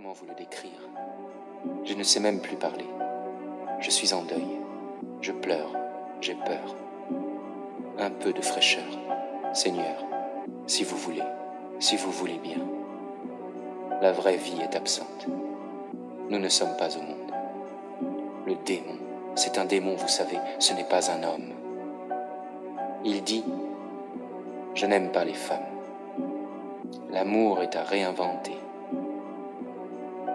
Comment vous le décrire? Je ne sais même plus parler. Je suis en deuil. Je pleure. J'ai peur. Un peu de fraîcheur. Seigneur, si vous voulez bien. La vraie vie est absente. Nous ne sommes pas au monde. Le démon, c'est un démon, vous savez, ce n'est pas un homme. Il dit, je n'aime pas les femmes. L'amour est à réinventer.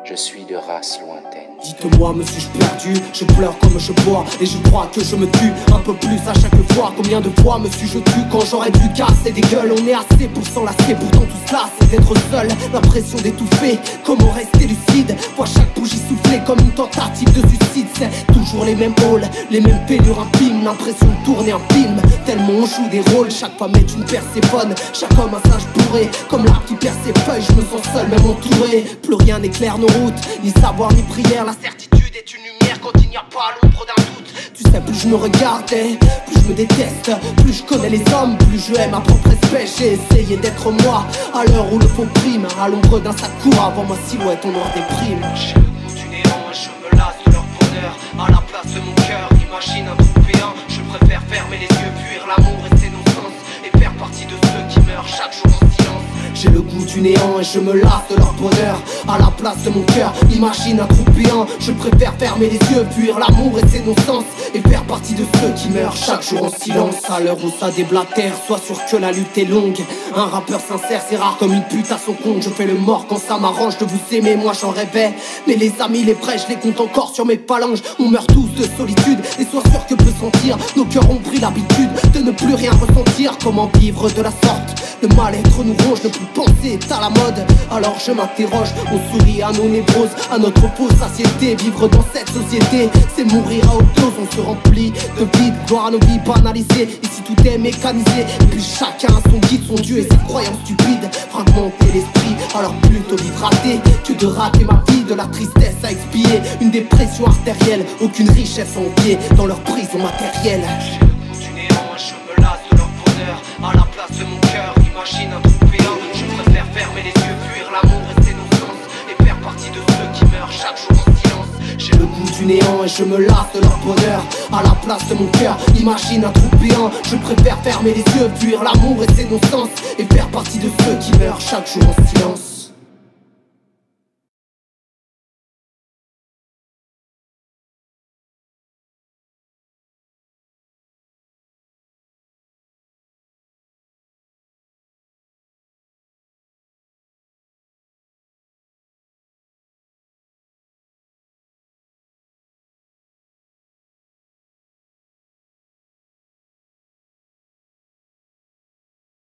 Je suis de race lointaine. Dites-moi, me suis-je perdu? Je pleure comme je bois et je crois que je me tue un peu plus à chaque fois. Combien de fois me suis-je tue quand j'aurais dû casser des gueules? On est assez pour s'enlacer, pourtant tout cela c'est d'être seul. L'impression d'étouffer, comment rester lucide? Vois chaque bougie souffler comme une tentative de suicide. C'est toujours les mêmes halls, les mêmes pénures intimes. L'impression de tourner un film, tellement on joue des rôles. Chaque femme est une Perséphone, chaque homme un singe bourré. Comme l'arbre qui perd ses feuilles, je me sens seul, même entouré. Plus rien n'éclaire nos routes, ni savoir ni prière. La certitude est une lumière quand il n'y a pas l'ombre d'un doute. Tu sais, plus je me regardais, plus je me déteste. Plus je connais les hommes, plus je hais ma propre espèce. J'ai essayé d'être moi, à l'heure où le faux prime. À l'ombre d'un sac court, avant ma silhouette on noir déprime. J'ai le goût du néant et je me lasse de leur bonheur. À la place de mon cœur, imagine un trou béant. Je préfère fermer les yeux, fuir l'amour et ses non-sens, et faire partie de ceux qui meurent chaque jour en silence. J'ai le goût du néant et je me lasse de leur bonheur. À la place de mon cœur, imagine un trou béant. Je préfère fermer les yeux, fuir l'amour et ses non-sens, et faire partie de ceux qui meurent chaque jour en silence. À l'heure où ça déblatère, sois sûr que la lutte est longue. Un rappeur sincère, c'est rare comme une pute à son compte. Je fais le mort quand ça m'arrange de vous aimer, moi j'en rêvais. Mais les amis, les vrais, je les compte encore sur mes phalanges. On meurt tous de solitude, et sois sûr que peut sentir. Nos cœurs ont pris l'habitude de ne plus rien ressentir. Comment vivre de la sorte? Le mal-être nous ronge, ne plus penser est à la mode. Alors je m'interroge, on sourit à nos névroses, à notre fausse satiété. Vivre dans cette société, c'est mourir à haute dose. On se remplit de vide, gloire à nos vies banalisées. Ici tout est mécanisé, et puis chacun a son guide, son dieu et ses croyances stupides. Fragmenter l'esprit, alors plutôt vivre raté que de rater ma vie, de la tristesse à expier. Une dépression artérielle, aucune richesse en pied dans leur prison matérielle. J'ai le goût du néant et je me lasse de leur bonheur. À la place de mon cœur, imagine un trou béant. Je préfère fermer les yeux, fuir l'amour et ses non-sens, et faire partie de ceux qui meurent chaque jour en silence. J'ai le goût du néant et je me lasse de leur bonheur. À la place de mon cœur, imagine un trou béant. Je préfère fermer les yeux, fuir l'amour et ses non-sens, et faire partie de ceux qui meurent chaque jour en silence.